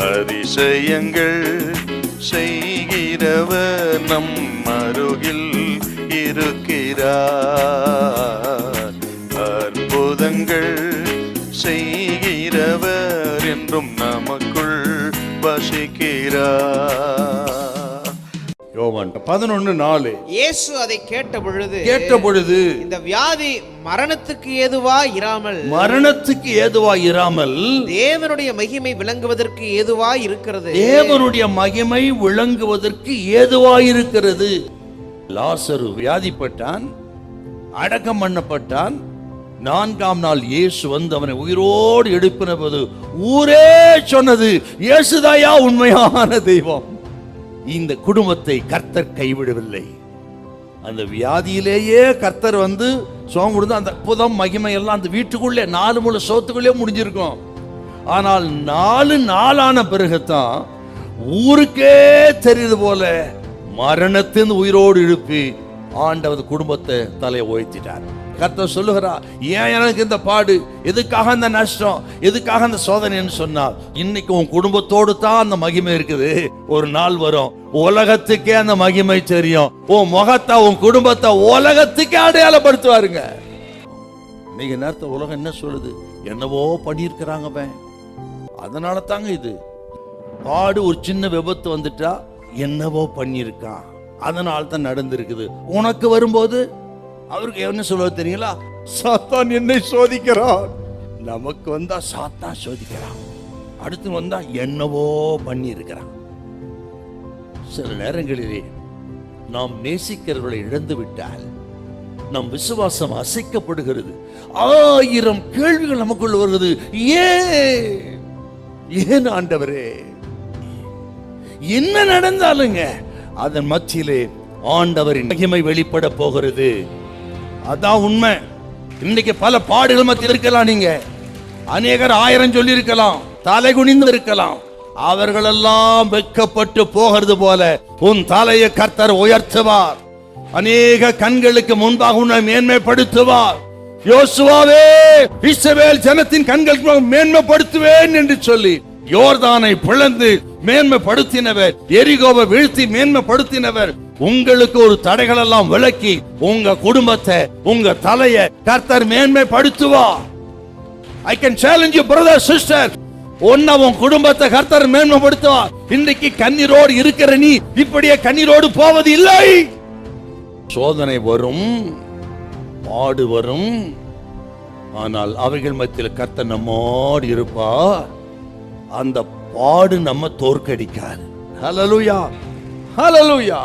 அதிசயங்கள் செய்கிறவர் நம் அருகில் இருக்கிறார். அற்புதங்கள் செய்கிறவர் என்றும் நமக்குள் வசிக்கிறார். யோவான் 11:4. இயேசு அதை கேட்ட பொழுது இந்த வியாதி மரணத்துக்கு ஏதுவாய் இராமல் தேவனுடைய மகிமை விளங்குவதற்கு ஏதுவாய் இருக்கிறது. லாசரு வியாதிப்பட்டான், அடக்கம் பண்ணப்பட்டான். 4ஆம் நாள் இயேசு வந்து அவனை உயிரோடு எழுப்பின போது ஊரே சொன்னது, இயேசுதாயா உண்மையான தெய்வம். இந்த குடும்பத்தை கர்த்தர் கைவிடவில்லை. அந்த வியாதியிலேயே கர்த்தர் வந்து சோகம் கொடுத்து அந்த அற்புதம் மகிமை எல்லாம் அந்த வீட்டுக்குள்ளே 4 முழு சோத்துக்குள்ளே முடிஞ்சிருக்கும். ஆனால் 4 நாளான பிறகுதான் ஊருக்கே தெரியுது போல மரணத்தின் உயிரோடு எழுப்பி ஆண்டவர் குடும்பத்தை தலையை உயர்த்திட்டார். கர்த்தர் சொல்லுகிறார், ஏன் எனக்கு இந்த பாடு, எதுக்காக இந்த நஷ்டம், எதுக்காக அந்த சோதனைன்னு சொன்னார். இன்னைக்கு உன் குடும்பத்தோடு தான் அந்த மகிமை இருக்குது. ஒரு நாள் வரும் உலகத்துக்கே அந்த மகிமை தெரியும். உன் முகத்தை உன் குடும்பத்தை உலகத்துக்கே அடையாளப்படுத்துவாருங்க. இன்னைக்கு நேரத்தை உலகம் என்ன சொல்லுது, என்னவோ பண்ணியிருக்கிறாங்க. அதனால தாங்க இது பாடு. ஒரு சின்ன விபத்து வந்துட்டா என்னவோ பண்ணியிருக்கான், அதனால தான் நடந்திருக்குது. உனக்கு வரும்போது அவருக்கு என்ன சொல்லுவது தெரியுங்களா, சாத்தான் என்னை சோதிக்கிறான். நமக்கு வந்தா சாத்தான் சோதிக்கிறான், அடுத்து வந்தா என்னவோ பண்ணி இருக்கிறான். சில நேரங்களிலே நாம் நேசிக்கிறவர்களை இழந்து விட்டால் நம் விசுவாசம் அசைக்கப்படுகிறது. 1000 கேள்விகள் நமக்குள்ள வருகிறது. ஏன் ஆண்டவரே, என்ன நடந்தாலுங்க அதன் மத்தியிலே ஆண்டவரின் மகிமை வெளிப்பட போகிறது. அதான் உண்மை. இன்னைக்கு பல பாடுகள் மத்தியில் இருக்கலாம். நீங்க அநேகர் 1000 சொல்லி இருக்கலாம், தலை குனிந்து இருக்கலாம். அவர்களெல்லாம் வெட்கப்பட்டு போகிறது போல உன் தலையை கர்த்தர் உயர்த்துவார். அநேக கண்களுக்கு முன்பாக உன்னை மேன்மைப்படுத்துவார். யோசுவாவே, இஸ்ரவேல் ஜனத்தின் கண்களுக்கு மேன்மைப்படுத்துவேன் என்று சொல்லி யோர்தானை பிளந்து மேன்மைப்படுத்தினவர், எரிகோவை வீழ்த்தி மேன்மைப்படுத்தினவர், உங்களுக்கு ஒரு தடைகள் எல்லாம் விலக்கி உங்க குடும்பத்தை, உங்க தலையை கர்த்தர் மேன்மைப்படுத்துவார். I can challenge you brother sister, உன் குடும்பத்தை கர்த்தர் மேன்மைப்படுத்துவார். இன்றைக்கு கண்ணீரோடு இருக்கிற நீ இப்படியே கண்ணீரோடு போவது இல்லை. சோதனை வரும், பாடு வரும், ஆனால் அவைகள் மத்தியில் கர்த்தர் நம்மோடு இருப்பார். அந்த பாடு நம்ம தோற்கடிக்காது. ஹல்லேலூயா, ஹல்லேலூயா.